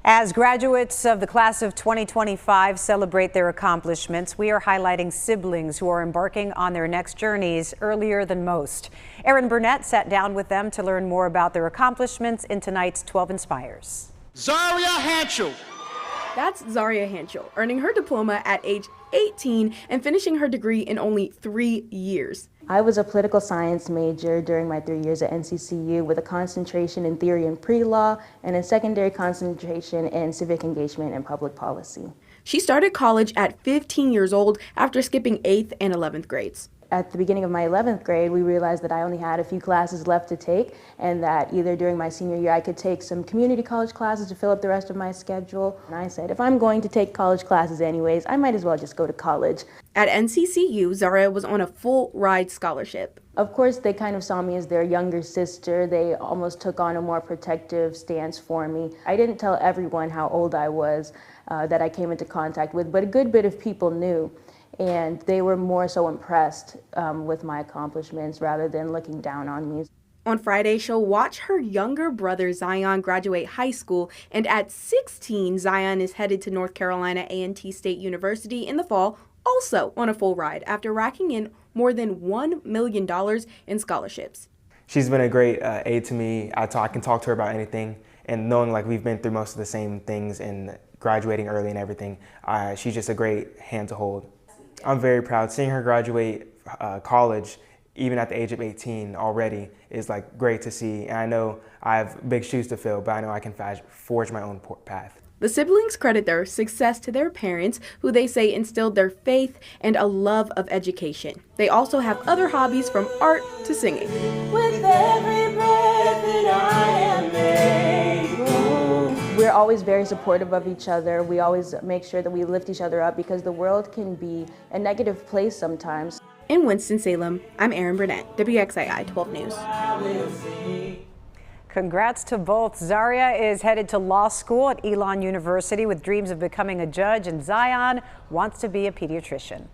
As graduates of the class of 2025 celebrate their accomplishments, we are highlighting siblings who are embarking on their next journeys earlier than most. Erin Burnett sat down with them to learn more about their accomplishments in tonight's 12 Inspires. Zaria Hanchel. That's Zaria Hanchel, earning her diploma at age 18 and finishing her degree in only 3 years. I was a political science major during my 3 years at NCCU with a concentration in theory and pre-law and a secondary concentration in civic engagement and public policy. She started college at 15 years old after skipping 8th and 11th grades. At the beginning of my 11th grade, we realized that I only had a few classes left to take and that either during my senior year I could take some community college classes to fill up the rest of my schedule. And I said, if I'm going to take college classes anyways, I might as well just go to college. At NCCU, Zaria was on a full ride scholarship. Of course, they kind of saw me as their younger sister. They almost took on a more protective stance for me. I didn't tell everyone how old I was that I came into contact with, but a good bit of people knew. And they were more so impressed with my accomplishments rather than looking down on me. On Friday, she'll watch her younger brother Zion graduate high school, and at 16, Zion is headed to North Carolina A&T State University in the fall, also on a full ride after racking in more than $1 million in scholarships. She's been a great aid to me. I can talk to her about anything, and knowing like we've been through most of the same things and graduating early and everything, she's just a great hand to hold. I'm very proud. Seeing her graduate college, even at the age of 18 already, is like great to see. And I know I have big shoes to fill, but I know I can forge my own path. The siblings credit their success to their parents, who they say instilled their faith and a love of education. They also have other hobbies from art to singing. With every breath that I am able. We're always very supportive of each other. We always make sure that we lift each other up because the world can be a negative place sometimes. In Winston-Salem, I'm Erin Burnett, WXII 12 News. Congrats to both. Zaria is headed to law school at Elon University with dreams of becoming a judge, and Zion wants to be a pediatrician.